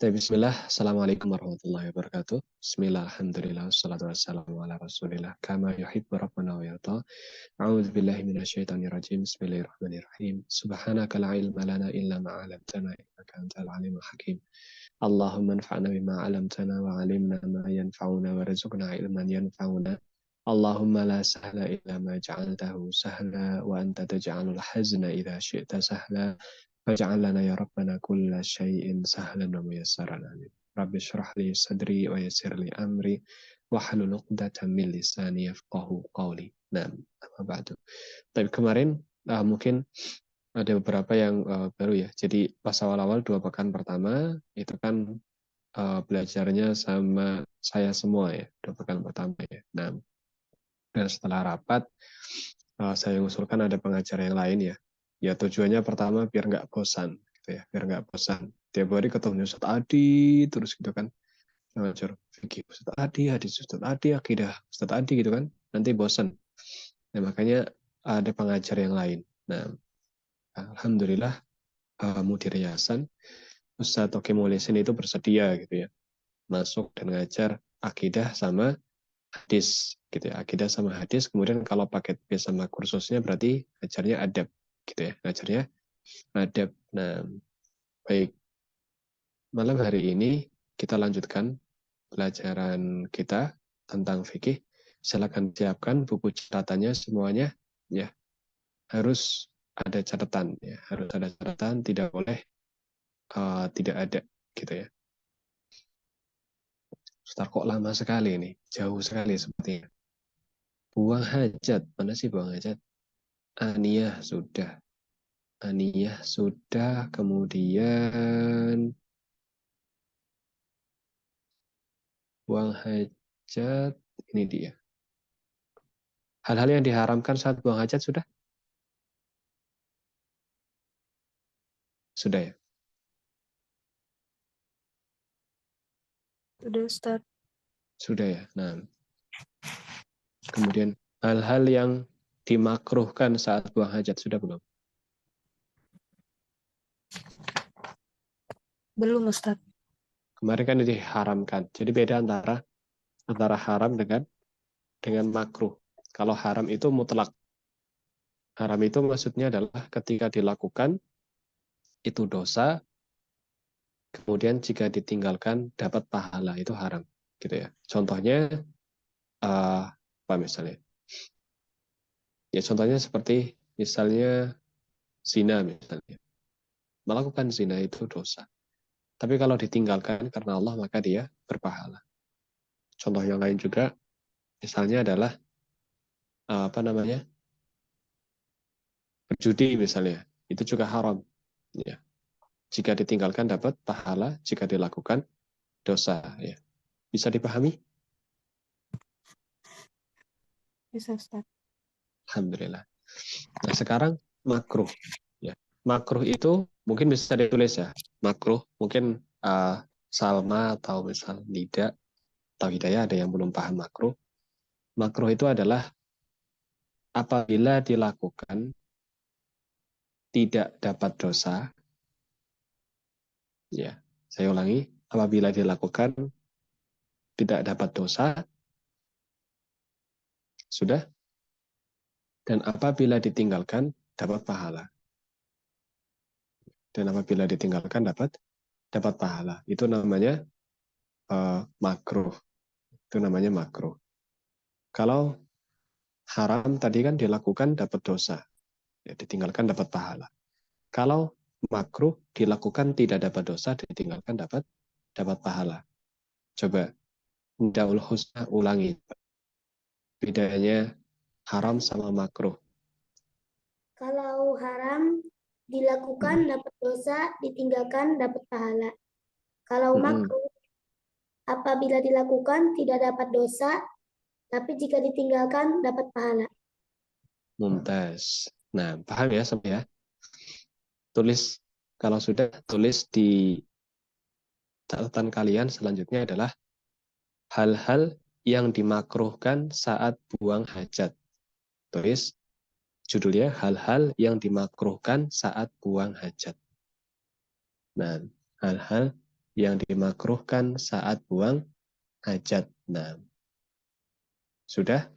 Bismillah, Assalamualaikum warahmatullahi wabarakatuh. Bismillah, alhamdulillah, wassalatu wassalamu ala rasulillah. Kama yuhibbu rabbuna wa yarda. A'udzu billahi minasyaitonir rajim. Bismillahirrahmanirrahim. Subhanaka la ilma lana illa ma 'allamtana innaka antal alimul hakim. Allahumma anfa'na bima 'allamtana wa 'allimna ma yanfa'una warzuqna ilman yanfa'una. Allahumma la sahla illa ma ja'altahu sahla wa anta taj'alul hazna idza syi'ta sahla. Faj'al lana ya Rabbana kulla syai'in sahlan wa muyassaran amin. Rabbi syrah li sadri wa yassir li amri wahlul 'uqdatam min lisani yafqahu qawli. Nah, amma ba'du. Tapi kemarin mungkin ada beberapa yang baru ya. Jadi pas awal-awal 2 pekan pertama itu kan belajarnya sama saya semua ya, 2 pekan pertama ya. Nah, dan setelah rapat saya usulkan ada pengajar yang lain ya. Ya tujuannya pertama biar nggak bosan gitu ya, biar nggak bosan. Tiap hari ketemu Ustaz Adi terus gitu kan. Ngajar fikih Ustaz Adi, hadis Ustaz Adi, akidah Ustaz Adi gitu kan. Nanti bosan. Nah, makanya ada pengajar yang lain. Nah, alhamdulillah mudir yayasan Ustaz Toki Mulisin itu bersedia gitu ya. Masuk dan ngajar akidah sama hadis gitu ya, akidah sama hadis. Kemudian kalau paket B sama kursusnya berarti ngajarnya adab gitu ya, ngajarnya adab. Nah, baik, malam hari ini kita lanjutkan pelajaran kita tentang fikih. Silakan siapkan buku catatannya semuanya ya, harus ada catatan ya, harus ada catatan, tidak boleh tidak ada gitu ya. Ustaz, kok lama sekali ini, jauh sekali sepertinya. Buang hajat, mana sih buang hajat? Aniyah sudah. Aniyah sudah, kemudian buang hajat, ini dia. Hal-hal yang diharamkan saat buang hajat sudah? Sudah ya? Sudah, Ustaz. Sudah ya. Nah, kemudian hal-hal yang dimakruhkan saat buang hajat sudah belum? Belum, Ustaz. Kemarin kan diharamkan. Jadi beda antara haram dengan makruh. Kalau haram itu mutlak. Haram itu maksudnya adalah ketika dilakukan itu dosa, kemudian jika ditinggalkan dapat pahala, itu haram gitu ya. Contohnya apa misalnya? Ya contohnya seperti misalnya zina misalnya. Melakukan zina itu dosa. Tapi kalau ditinggalkan karena Allah maka dia berpahala. Contoh yang lain juga misalnya adalah apa namanya? Berjudi misalnya. Itu juga haram ya. Jika ditinggalkan dapat pahala, jika dilakukan dosa ya. Bisa dipahami? Bisa, Ustaz. Alhamdulillah. Nah, sekarang makruh ya. Makruh itu mungkin bisa ditulis ya. Makruh mungkin Salma atau misal Nida atau Hidayah ada yang belum paham makruh. Makruh itu adalah apabila dilakukan tidak dapat dosa. Ya, saya ulangi, apabila dilakukan tidak dapat dosa, sudah. Dan apabila ditinggalkan dapat pahala. Dan apabila ditinggalkan dapat pahala. Itu namanya makruh. Itu namanya makruh. Kalau haram tadi kan dilakukan dapat dosa, ya, ditinggalkan dapat pahala. Kalau makruh dilakukan tidak dapat dosa, ditinggalkan dapat pahala. Coba Daul Husna ulangi bedanya haram sama makruh. Kalau haram dilakukan dapat dosa, ditinggalkan dapat pahala. Kalau makruh apabila dilakukan tidak dapat dosa, tapi jika ditinggalkan dapat pahala. Mumtaz. Nah, paham ya sampai ya? Tulis, kalau sudah tulis di catatan kalian selanjutnya adalah hal-hal yang dimakruhkan saat buang hajat. Tulis judulnya hal-hal yang dimakruhkan saat buang hajat. Nah, hal-hal yang dimakruhkan saat buang hajat. Nah, sudah?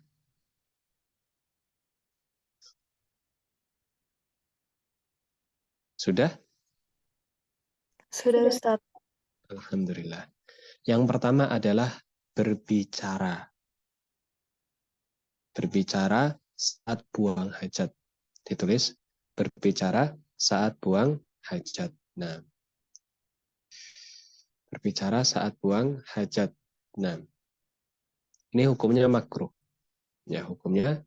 Sudah? Sudah Ustaz. Alhamdulillah. Yang pertama adalah berbicara. Berbicara saat buang hajat. Ditulis berbicara saat buang hajat. Nah, berbicara saat buang hajat. Nah, ini hukumnya makruh. Ya, hukumnya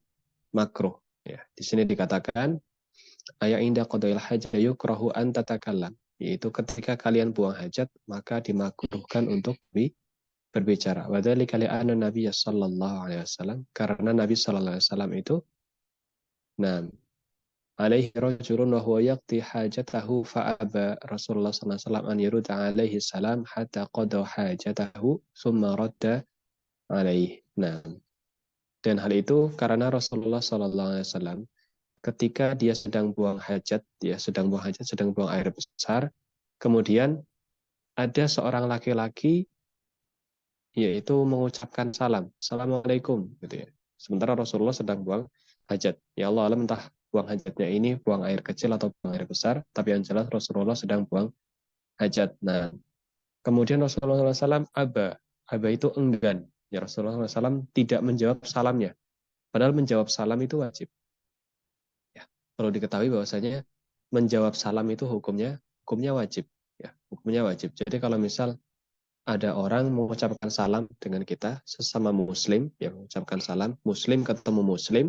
makruh. Ya, di sini dikatakan ayat inda qadail hajat yukrahu an tatakallam, yaitu ketika kalian buang hajat maka dimakruhkan untuk berbicara. Wa dzalika li'anna Nabi sallallahu alaihi wasallam, karena Nabi sallallahu alaihi wasallam itu alaihi rajulun wa huwa yaqdi hajatahu fa aba Rasulullah sallallahu alaihi wasallam an yurda alaihi salam hatta qada hajatahu thumma radda alaihi. Dan hal itu karena Rasulullah sallallahu alaihi wasallam ketika dia sedang buang hajat, sedang buang air besar, kemudian ada seorang laki-laki yaitu mengucapkan salam, Assalamualaikum, gitu ya. Sementara Rasulullah sedang buang hajat. Ya Allah alam, entah buang hajatnya ini buang air kecil atau buang air besar, tapi yang jelas Rasulullah sedang buang hajat. Nah, kemudian Rasulullah SAW aba itu enggan. Ya, Rasulullah SAW tidak menjawab salamnya. Padahal menjawab salam itu wajib. Ya, perlu diketahui bahwasanya menjawab salam itu hukumnya wajib. Ya, hukumnya wajib. Jadi kalau misal ada orang mengucapkan salam dengan kita, sesama muslim yang mengucapkan salam, muslim ketemu muslim,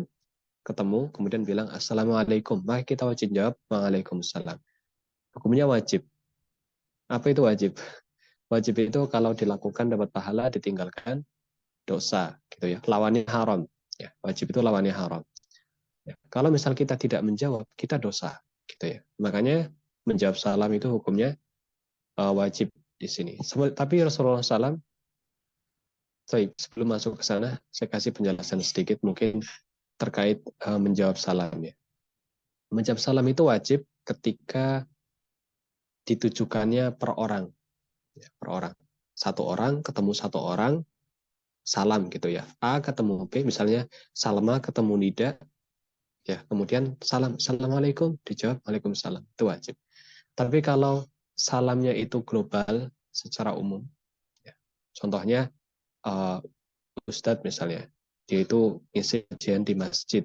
kemudian bilang assalamualaikum, maka kita wajib jawab waalaikumsalam. Hukumnya wajib. Apa itu wajib? Wajib itu kalau dilakukan dapat pahala, ditinggalkan dosa, gitu ya. Lawannya haram. Ya, wajib itu lawannya haram. Ya, kalau misal kita tidak menjawab, kita dosa, gitu ya. Makanya menjawab salam itu hukumnya wajib di sini. Tapi Rasulullah SAW, sebelum masuk ke sana, saya kasih penjelasan sedikit mungkin terkait menjawab salam ya. Menjawab salam itu wajib ketika ditujukannya per orang. Ya, per orang. Satu orang ketemu satu orang, salam gitu ya. A ketemu B, misalnya Salma ketemu Nida, ya kemudian salam, Assalamualaikum, dijawab Waalaikumsalam, itu wajib. Tapi kalau salamnya itu global secara umum, ya. Contohnya Ustadz misalnya, dia itu ngisi kajian di masjid.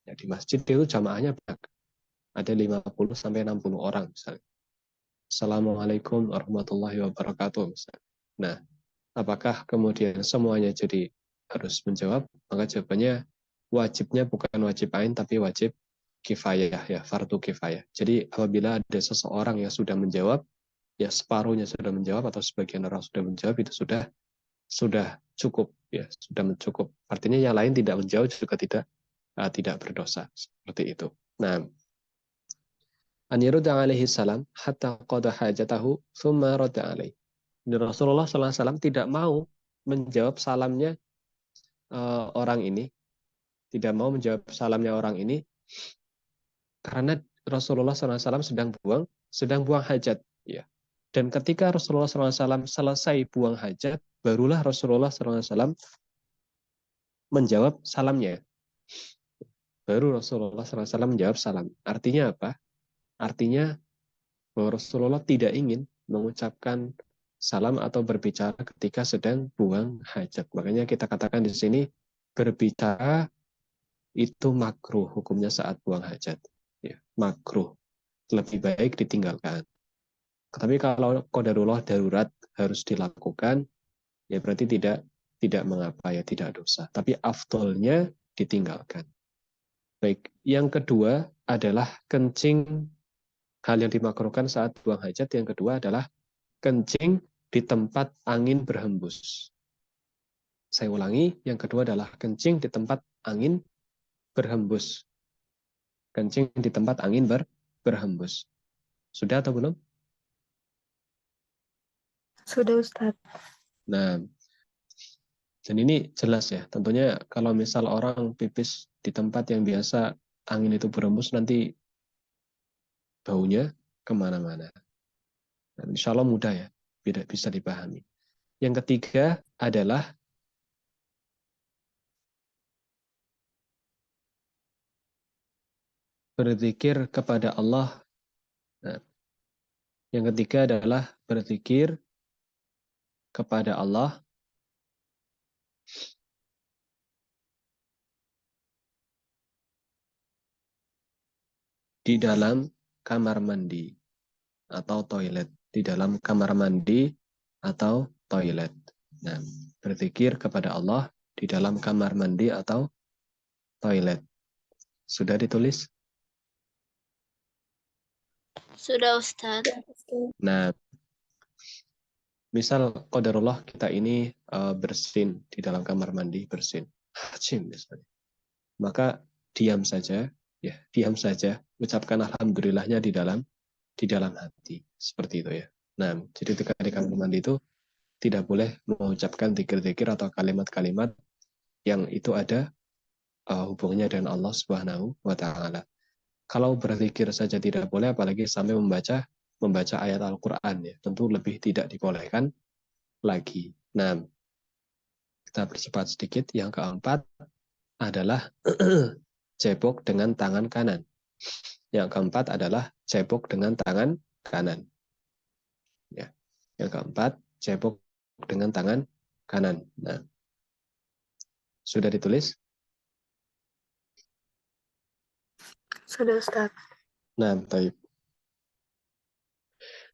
Ya, di masjid itu jamaahnya banyak. Ada 50 sampai 60 orang misalnya. Assalamualaikum warahmatullahi wabarakatuh misalnya. Nah, apakah kemudian semuanya jadi harus menjawab? Maka jawabannya wajibnya bukan wajib ain tapi wajib kifayah ya, fardu kifayah. Jadi apabila ada seseorang yang sudah menjawab, ya separuhnya sudah menjawab atau sebagian orang sudah menjawab, itu sudah cukup ya, sudah mencukup. Artinya yang lain tidak menjawab juga tidak berdosa seperti itu. Nah, an yurda alaihi salam hatta qada hajatahu thumma radda alaihi. Rasulullah SAW tidak mau menjawab salamnya orang ini, tidak mau menjawab salamnya orang ini karena Rasulullah SAW sedang buang hajat, ya. Dan ketika Rasulullah SAW selesai buang hajat, barulah Rasulullah SAW menjawab salamnya. Baru Rasulullah SAW menjawab salam. Artinya apa? Artinya bahwa Rasulullah tidak ingin mengucapkan salam atau berbicara ketika sedang buang hajat. Makanya kita katakan di sini berbicara itu makruh hukumnya saat buang hajat. Ya, makruh. Lebih baik ditinggalkan. Tapi kalau qadarullah darurat harus dilakukan, ya berarti tidak mengapa ya, tidak dosa. Tapi afdolnya ditinggalkan. Baik, yang kedua adalah kencing. Hal yang dimakruhkan saat buang hajat yang kedua adalah kencing di tempat angin berhembus. Saya ulangi, yang kedua adalah kencing di tempat angin berhembus. Kencing di tempat angin berhembus. Sudah atau belum? Sudah Ustaz. Nah, dan ini jelas ya. Tentunya kalau misal orang pipis di tempat yang biasa angin itu berhembus, nanti baunya kemana-mana. Nah, insya Allah mudah ya. bisa dipahami. Yang ketiga adalah berzikir kepada Allah. Nah, yang ketiga adalah berzikir kepada Allah di dalam kamar mandi atau toilet. Di dalam kamar mandi atau toilet. Nah, berzikir kepada Allah di dalam kamar mandi atau toilet. Sudah ditulis? Sudah Ustaz. Nah, misal qadarullah kita ini bersin di dalam kamar mandi, bersin. Hajim misalnya. Maka diam saja, ya, diam saja, ucapkan alhamdulillahnya di dalam hati. Seperti itu ya. Nah, jadi ketika di kamar mandi itu tidak boleh mengucapkan zikir-zikir atau kalimat-kalimat yang itu ada hubungannya dengan Allah Subhanahu wa taala. Kalau berzikir saja tidak boleh, apalagi sampai membaca ayat Al-Qur'an ya. Tentu lebih tidak dibolehkan lagi. Nah, kita percepat sedikit. Yang keempat adalah cebok dengan tangan kanan. Yang keempat adalah cebok dengan tangan kanan. Ya. Yang keempat, cebok dengan tangan kanan. Nah, sudah ditulis? Sudah Ustaz. Nah, baik.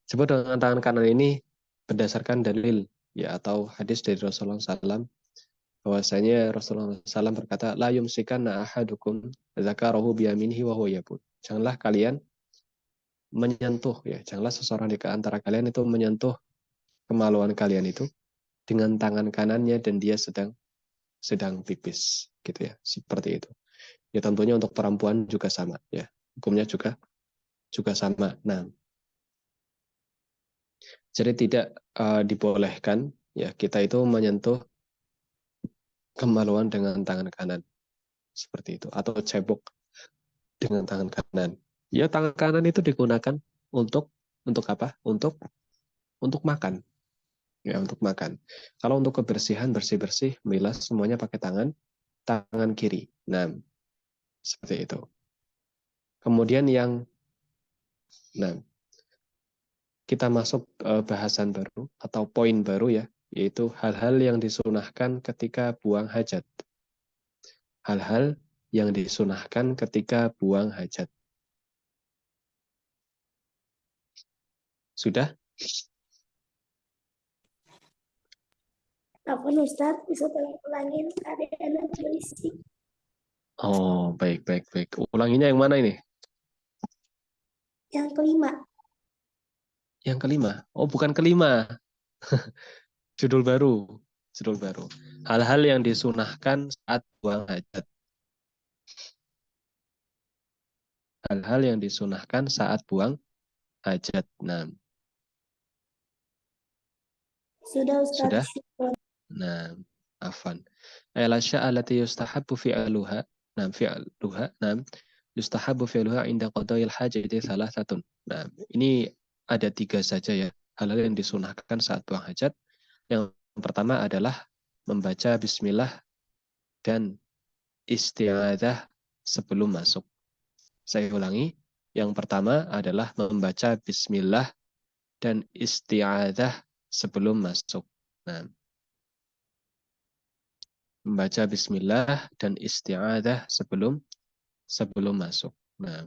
Cebok dengan tangan kanan ini berdasarkan dalil ya atau hadis dari Rasulullah SAW bahwasanya Rasulullah SAW berkata, la yumsikanna ahadukum dzakarahu biyaminihi wa huwa yabut. Janganlah kalian menyentuh ya, janganlah seseorang di antara kalian itu menyentuh kemaluan kalian itu dengan tangan kanannya dan dia sedang pipis gitu ya, seperti itu. Ya tentunya untuk perempuan juga sama ya. Hukumnya juga sama. Nah, jadi tidak dibolehkan ya kita itu menyentuh kemaluan dengan tangan kanan seperti itu atau cebok dengan tangan kanan. Ya tangan kanan itu digunakan untuk apa? Untuk makan. Ya untuk makan. Kalau untuk kebersihan bersih-bersih, milas semuanya pakai tangan kiri. Nah, seperti itu. Kemudian kita masuk bahasan baru atau poin baru ya, yaitu hal-hal yang disunahkan ketika buang hajat. Hal-hal yang disunahkan ketika buang hajat. Sudah? Apa Ustaz, bisa tolong ulangin, ada yang berisik. Oh, baik. Ulanginya yang mana ini? Yang kelima. Yang kelima? Oh, bukan kelima. Judul baru. Hal-hal yang disunahkan saat buang hajat. Hal-hal yang disunahkan saat buang hajat. Nah, Sudah Ustaz. Sudah? Nah, afan. Al-asya' allati yustahabbu fi'luha. Nah, yustahabbu fi'luha inda qada'il hajati thalathatun. Nah, ini ada 3 saja ya. Hal-hal yang disunahkan saat buang hajat. Yang pertama adalah membaca bismillah dan isti'adzah sebelum masuk. Saya ulangi. Yang pertama adalah membaca bismillah dan isti'adzah sebelum masuk. Nah, membaca bismillah dan isti'adzah sebelum masuk. Nah,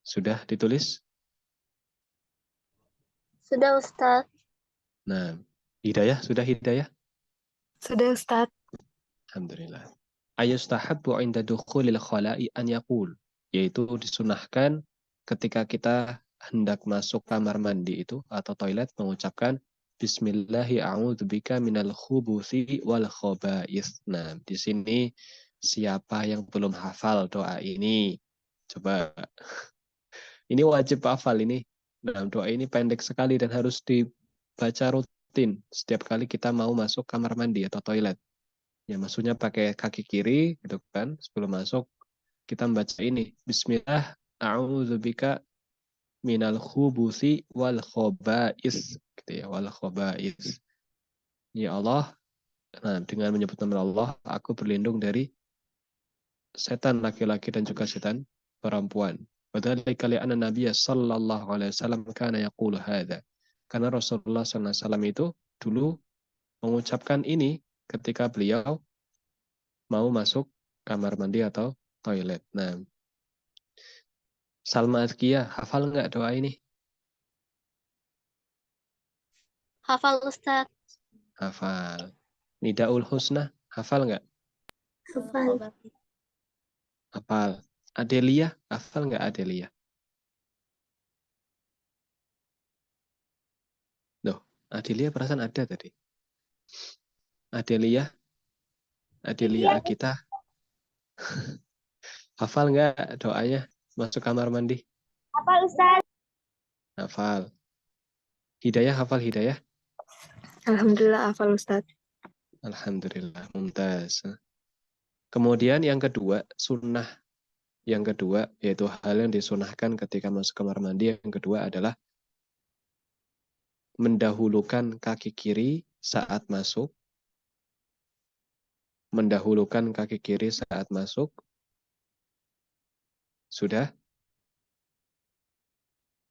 sudah ditulis? Sudah Ustaz. Nah, hidayah, sudah hidayah? Sudah Ustaz. Alhamdulillah. Ayustahabbu inda dukhulil khala'i an yaqul. Yaitu disunahkan ketika kita hendak masuk kamar mandi itu atau toilet mengucapkan Bismillahi a'udzubika minal khubuthi wal khaba'ith. Nah, di sini siapa yang belum hafal doa ini? Coba. Ini wajib hafal ini. Nah, doa ini pendek sekali dan harus dibaca rutin setiap kali kita mau masuk kamar mandi atau toilet. Ya, maksudnya pakai kaki kiri gitu kan. Sebelum masuk kita membaca ini. Bismillah, a'udzubika minal khubuthi wal khobais, gitu ya, wal khobais. Ya Allah, nah, dengan menyebut nama Allah, aku berlindung dari setan laki-laki dan juga setan perempuan. Wadzalika li'anna Nabiya sallallahu alaihi wasallam kana yaqulu hadza. Karena Rasulullah sallallahu alaihi wasallam itu dulu mengucapkan ini ketika beliau mau masuk kamar mandi atau toilet. Nah, Salma Azkia, hafal nggak doa ini? Hafal Ustadz. Hafal. Nidaul Husna, hafal nggak? Hafal. Hafal. Adelia, hafal nggak Adelia? Loh, Adelia perasaan ada tadi. Adelia Agita, hafal nggak doanya masuk kamar mandi? Hafal Ustaz. Hafal. Hidayah, hafal Hidayah? Alhamdulillah hafal Ustadz. Alhamdulillah, mumtaz. Kemudian yang kedua, sunnah. Yang kedua, yaitu hal yang disunahkan ketika masuk kamar mandi. Yang kedua adalah mendahulukan kaki kiri saat masuk. Mendahulukan kaki kiri saat masuk. Sudah?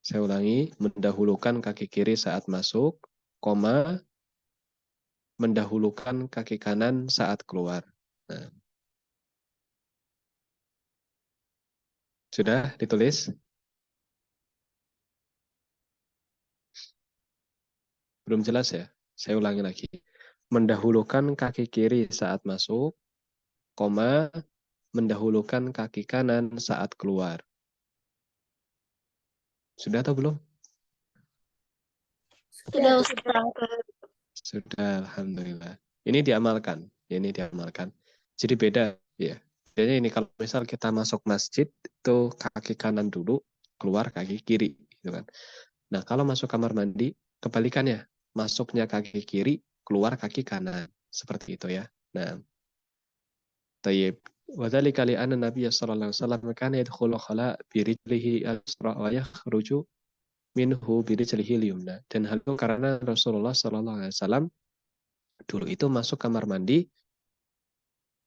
Saya ulangi, mendahulukan kaki kiri saat masuk, koma, mendahulukan kaki kanan saat keluar. Nah, sudah ditulis? Belum jelas ya? Saya ulangi lagi. Mendahulukan kaki kiri saat masuk, koma, mendahulukan kaki kanan saat keluar. Sudah atau belum? Sudah Ustadz. Sudah, alhamdulillah. Ini diamalkan. Ini diamalkan. Jadi beda ya. Jadi ini kalau misal kita masuk masjid itu kaki kanan dulu, keluar kaki kiri, gitu kan. Nah, kalau masuk kamar mandi kebalikannya. Masuknya kaki kiri, keluar kaki kanan. Seperti itu ya. Nah, tayyib. وذلك لأن النبي صلى الله عليه وسلم كان يدخل الخلاء برجله اليسرى ويخرج minhu birijlihi liyumna. Dan hal itu karena Rasulullah sallallahu alaihi wasallam dulu itu masuk kamar mandi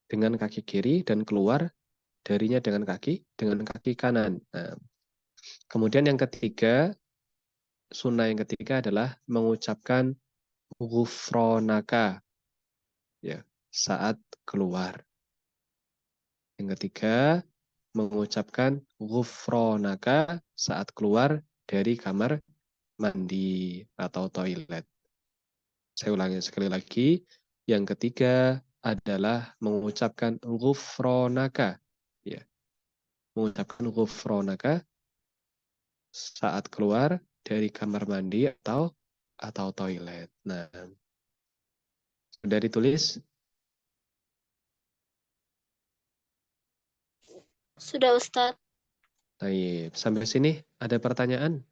dengan kaki kiri dan keluar darinya dengan kaki kanan. Nah, kemudian yang ketiga, sunnah yang ketiga adalah mengucapkan ghufronaka ya, saat keluar. Yang ketiga, mengucapkan ghufronaka saat keluar dari kamar mandi atau toilet. Saya ulangi sekali lagi. Yang ketiga adalah mengucapkan ghufronaka. Ya. Mengucapkan ghufronaka saat keluar dari kamar mandi atau toilet. Nah, sudah ditulis? Sudah Ustadz. Baik, sampai sini ada pertanyaan?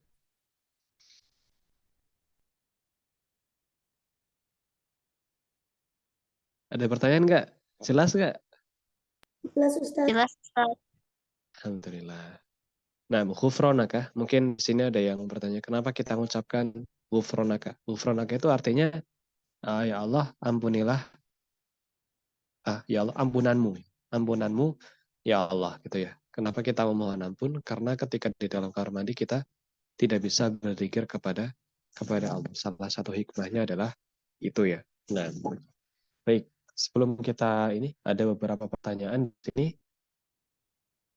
Ada pertanyaan nggak? Jelas nggak? Jelas Ustaz. Jelas Ustadz. Alhamdulillah. Nah, ghufronaka, mungkin di sini ada yang bertanya, kenapa kita mengucapkan ghufronaka? Ghufronaka itu artinya, ya Allah, ampunilah, ya Allah, ampunanmu, ya Allah, gitu ya. Kenapa kita memohon ampun? Karena ketika di dalam kamar mandi kita tidak bisa berzikir kepada Allah. Salah satu hikmahnya adalah itu ya. Nah, baik. Sebelum kita ini ada beberapa pertanyaan di sini.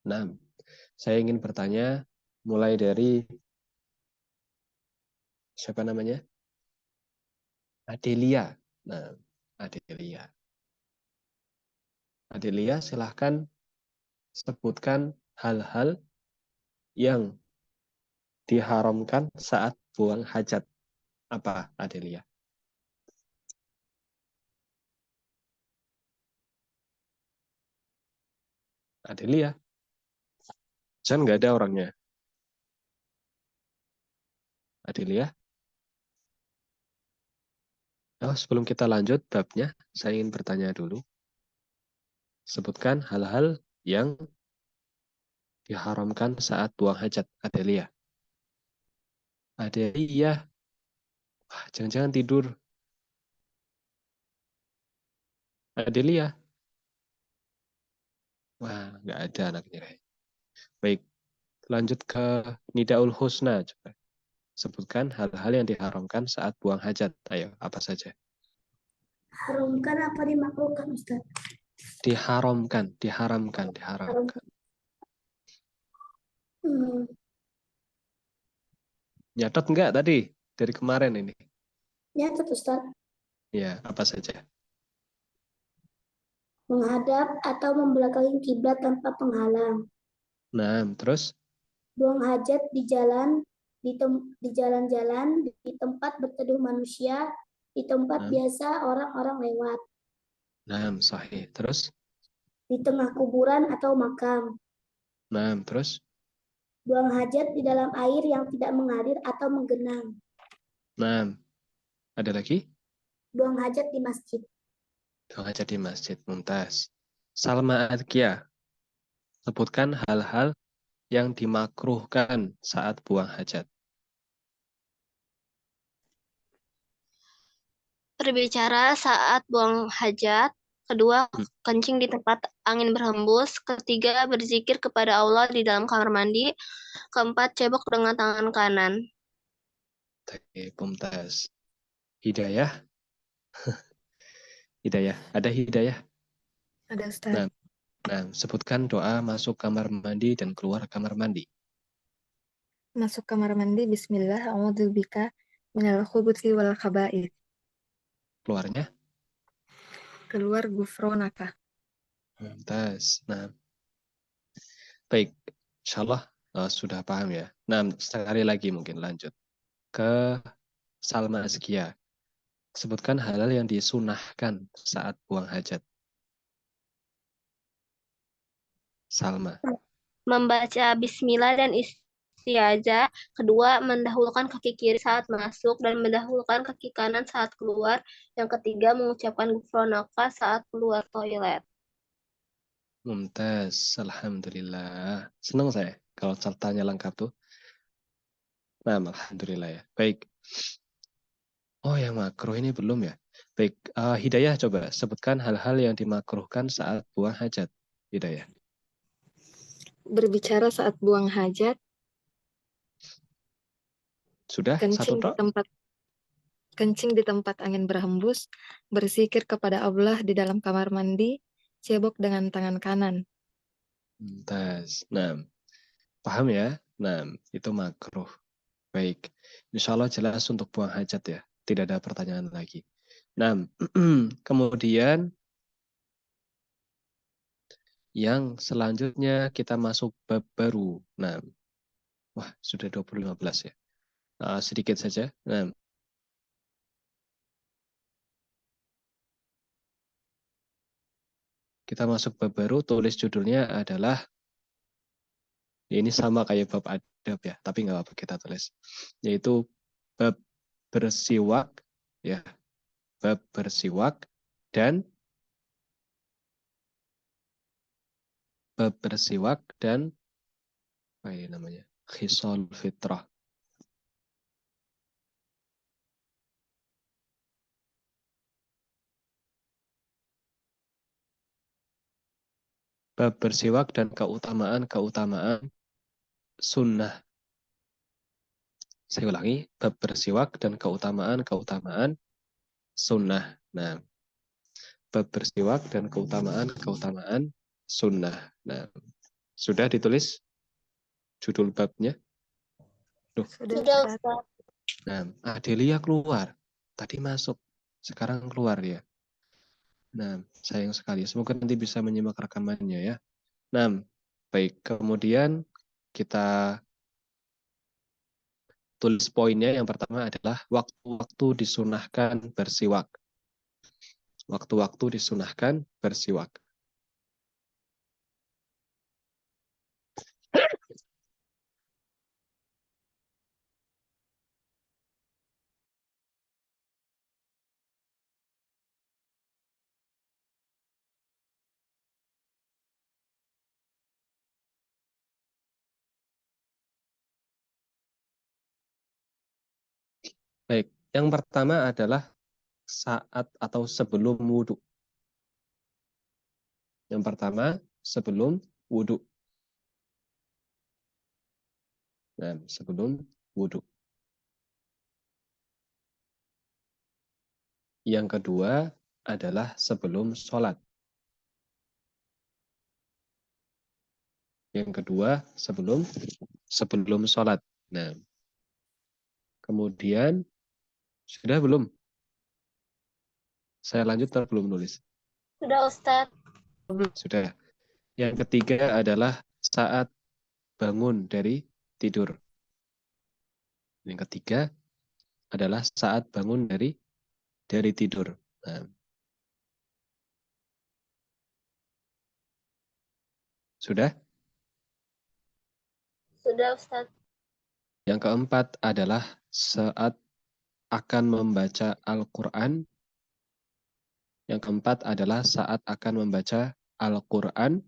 Nah, saya ingin bertanya mulai dari siapa namanya? Adelia. Nah, Adelia. Adelia, silahkan sebutkan hal-hal yang diharamkan saat buang hajat. Apa, Adelia? Adelia? Jangan nggak ada orangnya. Adelia? Oh, sebelum kita lanjut babnya, saya ingin bertanya dulu. Sebutkan hal-hal yang diharamkan saat buang hajat, Adelia. Adelia. Wah, jangan-jangan tidur. Adelia. Wah, nggak ada anaknya. Baik, lanjut ke Nidaul Husna. Coba sebutkan hal-hal yang diharamkan saat buang hajat. Ayo, apa saja? Haramkan apa dimakruhkan, Ustaz? Diharamkan. Haram. Hmm, Nyatet nggak tadi? Dari kemarin ini. Nyatet, Ustaz. Ya, apa saja? Menghadap atau membelakangi kiblat tanpa penghalang. Nah, terus? Buang hajat di jalan, di jalan-jalan, di tempat berteduh manusia, di tempat Nah, biasa orang-orang lewat, sahih. Terus? di tengah kuburan atau makam. Nah, terus? Buang hajat di dalam air yang tidak mengalir atau menggenang. Nah, ada lagi? Buang hajat di masjid. Buang hajat di masjid. Mumtaz. Salma Adkia. Sebutkan hal-hal yang dimakruhkan saat buang hajat. Berbicara saat buang hajat. Kedua, kencing di tempat angin berhembus. Ketiga, berzikir kepada Allah di dalam kamar mandi. Keempat, cebok dengan tangan kanan. Mumtaz. Hidayah. Hidayah. Ada hidayah? Ada Ustaz. Nah, sebutkan doa masuk kamar mandi dan keluar kamar mandi. Masuk kamar mandi, Bismillah, a'udzubika minal khubuthi wal khaba'ith. Keluarnya? Keluar gufronaka. Mumtaz. Nah, baik. Insyaallah sudah paham ya. Nah, sekali lagi mungkin lanjut ke Salma Azkia. Sebutkan hal-hal yang disunahkan saat buang hajat. Salma. Membaca bismillah dan istiazah. Kedua, mendahulukan kaki kiri saat masuk dan mendahulukan kaki kanan saat keluar. Yang ketiga, mengucapkan gufronaka saat keluar toilet. Mumtaz. Alhamdulillah. Senang saya kalau cartanya lengkap tuh. Nah, alhamdulillah ya. Baik. Oh, yang makruh ini belum ya. Baik, Hidayah coba sebutkan hal-hal yang dimakruhkan saat buang hajat. Hidayah. Berbicara saat buang hajat, Sudah? Satu tok? kencing di tempat angin berhembus, berzikir kepada Allah di dalam kamar mandi, cebok dengan tangan kanan. Mumtaz. Nah, paham ya? Nah, itu makruh. Baik. Insya Allah jelas untuk buang hajat ya. Tidak ada pertanyaan lagi. Nah, kemudian yang selanjutnya kita masuk bab baru. Nah, wah sudah 2015 ya. Sedikit saja. Nah, kita masuk bab baru, tulis judulnya adalah, ini sama kayak bab adab ya, tapi nggak apa-apa kita tulis. Yaitu bab bersiwak, ya, bab bersiwak dan apa ini namanya? Khisal fitrah. Bab bersiwak dan keutamaan sunnah. Saya ulangi, bab bersiwak dan keutamaan sunnah. Nah, bab bersiwak dan keutamaan sunnah. Nah, sudah ditulis judul babnya? Duh. Sudah, Sudah, Ustaz. Ustaz. Nah, Adelia keluar. Tadi masuk, sekarang keluar ya. Nah, sayang sekali. Semoga nanti bisa menyimak rekamannya ya. Nah, baik. Kemudian kita tulis poinnya. Yang pertama adalah waktu-waktu disunahkan bersiwak. Waktu-waktu disunahkan bersiwak. Baik, yang pertama adalah saat atau sebelum wudhu. Yang pertama, sebelum wudhu. Nah, sebelum wudhu. Yang kedua adalah sebelum sholat. Yang kedua sebelum sholat. Nah, kemudian sudah belum? Saya lanjut atau belum nulis? Sudah Ustadz. Sudah. Yang ketiga adalah saat bangun dari tidur. Yang ketiga adalah saat bangun dari tidur. Nah, sudah? Sudah Ustadz. Yang keempat adalah saat akan membaca Al-Quran. Yang keempat adalah saat akan membaca Al-Quran.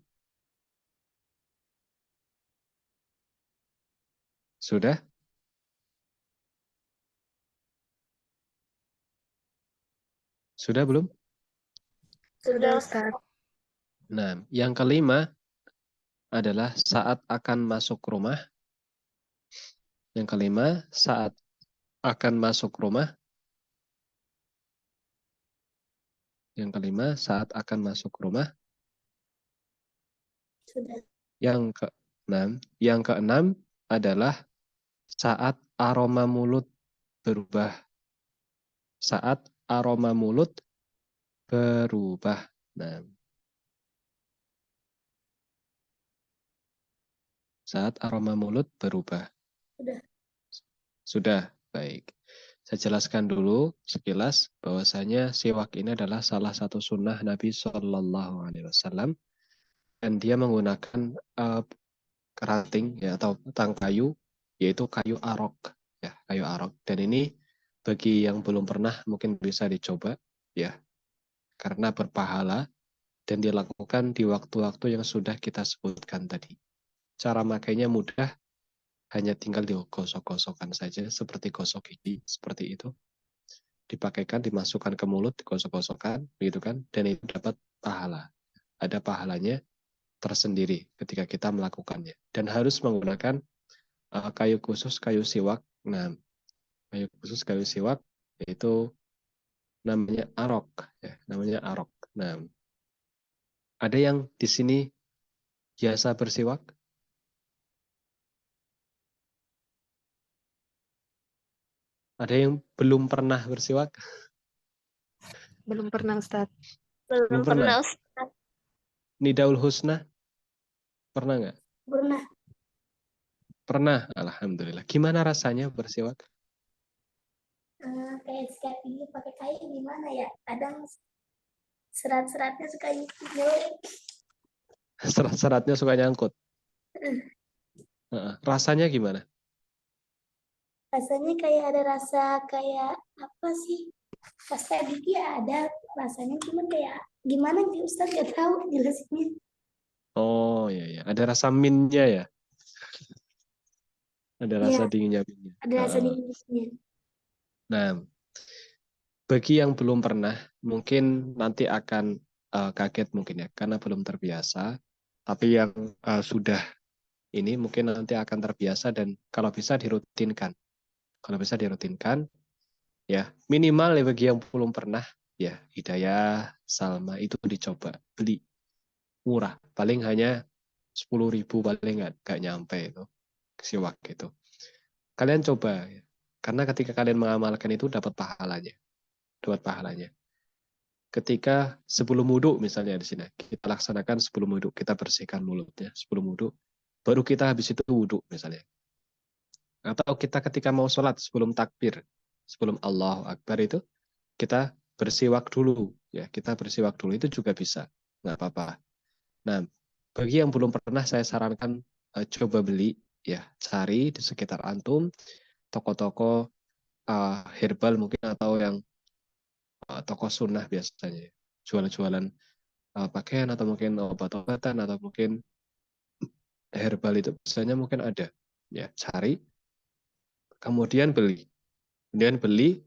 Sudah? Sudah belum? Sudah, Ustadz. Ustaz. Nah, yang kelima adalah saat akan masuk rumah. Yang kelima, saat akan masuk rumah. Yang kelima, saat akan masuk rumah. Sudah. Yang keenam adalah saat aroma mulut berubah. Saat aroma mulut berubah. Nah, saat aroma mulut berubah. Sudah. Sudah, baik. Saya jelaskan dulu sekilas bahwasanya siwak ini adalah salah satu sunnah Nabi Shallallahu Alaihi Wasallam dan dia menggunakan kerating ya atau batang kayu, yaitu kayu arok ya, kayu arok. Dan ini bagi yang belum pernah mungkin bisa dicoba ya, karena berpahala dan dilakukan di waktu-waktu yang sudah kita sebutkan tadi. Cara makainya mudah, hanya tinggal digosok-gosokkan saja seperti gosok gigi, seperti itu. Dipakaikan, dimasukkan ke mulut, digosok-gosokkan, gitu kan, dan itu dapat pahala. Ada pahalanya tersendiri ketika kita melakukannya. Dan harus menggunakan kayu khusus, kayu siwak. Nah, kayu khusus, kayu siwak, yaitu namanya arok. Ya, namanya arok. Nah, ada yang di sini biasa bersiwak? Ada yang belum pernah bersiwak? Belum pernah, Ustaz. Belum Belum pernah. pernah Ustadz. Nidaul Husna? Pernah nggak? Pernah. Pernah, alhamdulillah. Gimana rasanya bersiwak? Kayak sikat gigi pakai kayu gimana ya? Kadang serat-seratnya suka nyelip. Serat-seratnya suka nyangkut. Rasanya gimana? Rasanya kayak ada rasa kayak apa sih? Rasa gigi ada rasanya cuman kayak gimana sih Ustaz gak tahu jelasinnya. Oh iya, ya. Ada rasa minnya ya? Ada rasa Iya, dinginnya minnya. ada rasa dinginnya. Nah, bagi yang belum pernah, mungkin nanti akan kaget mungkin ya, karena belum terbiasa. Tapi yang sudah ini mungkin nanti akan terbiasa dan kalau bisa dirutinkan. Kalau bisa dirutinkan, ya minimal ya bagi yang belum pernah, ya Hidayah, Salma itu dicoba beli murah, paling hanya 10.000 paling nggak nyampe itu siwak itu. Kalian coba, ya. Karena ketika kalian mengamalkan itu dapat pahalanya. Ketika sebelum wudhu misalnya di sini kita laksanakan sebelum wudhu, kita bersihkan mulutnya sebelum wudhu, baru kita habis itu wudhu misalnya. Atau kita ketika mau sholat sebelum takbir, sebelum Allahu Akbar itu kita bersiwak dulu ya, kita bersiwak dulu itu juga bisa, nggak apa-apa. Nah, bagi yang belum pernah saya sarankan coba beli ya, cari di sekitar antum toko-toko herbal mungkin atau yang toko sunnah biasanya jualan-jualan pakaian atau mungkin obat-obatan atau mungkin herbal itu biasanya mungkin ada ya, cari kemudian beli Kemudian beli,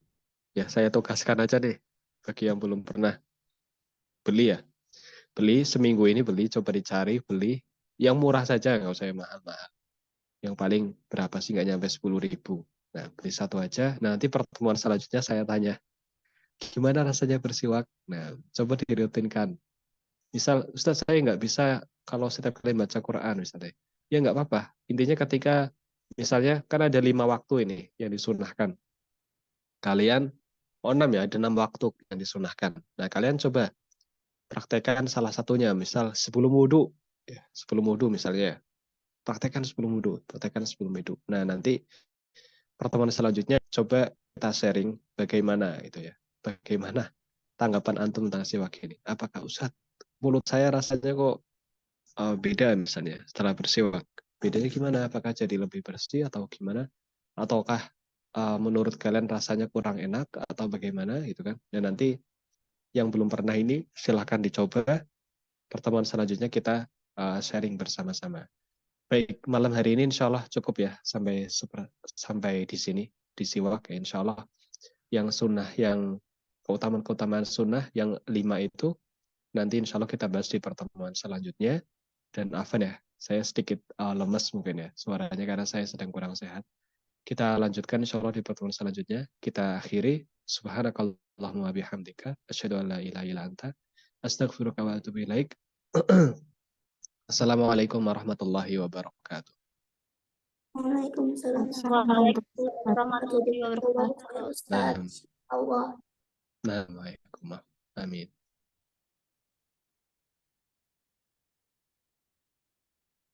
ya saya tugaskan aja nih bagi yang belum pernah beli ya. Beli seminggu ini beli, coba dicari beli yang murah saja, nggak usah yang mahal-mahal. Yang paling berapa sih, nggak nyampe 10.000. Nah, beli satu aja. Nah, nanti pertemuan selanjutnya saya tanya, gimana rasanya bersiwak? Nah, coba dirutinkan. Misal, Ustaz saya nggak bisa kalau setiap kali baca Quran misalnya. Ya nggak apa-apa. Intinya ketika, misalnya kan ada 5 waktu ini yang disunahkan. Kalian, 6 ya, ada 6 waktu yang disunahkan. Nah, kalian coba praktekkan salah satunya. Misal sebelum wudhu. Ya, sebelum wudhu misalnya. Praktekkan sebelum wudhu. Praktekkan sebelum wudhu. Nah, nanti pertemuan selanjutnya coba kita sharing bagaimana itu ya. Bagaimana tanggapan antum tentang siwak ini? Apakah Ustaz, mulut saya rasanya kok beda misalnya setelah bersiwak? Bedanya gimana? Apakah jadi lebih bersih atau gimana? Ataukah menurut kalian rasanya kurang enak atau bagaimana gitu kan? Dan nanti yang belum pernah ini silahkan dicoba. Pertemuan selanjutnya kita sharing bersama-sama. Baik, malam hari ini insya Allah cukup ya sampai di sini di siwak ya, insya Allah. Yang sunnah, yang keutamaan sunnah yang 5 itu nanti insya Allah kita bahas di pertemuan selanjutnya. Dan Afan ya, saya sedikit lemes mungkin ya suaranya karena saya sedang kurang sehat. Kita lanjutkan insya Allah di pertemuan selanjutnya. Kita akhiri. Subhanakallahumma bihamdika asyhadu an la ilaha illa anta astaghfiruka wa atubu ilaik. Assalamualaikum warahmatullahi wabarakatuh. Waalaikumsalam Waalaikumsalam warahmatullahi warahmatullahi wabarakatuh. wabarakatuh, Ustaz. Allah. Nah, Amin.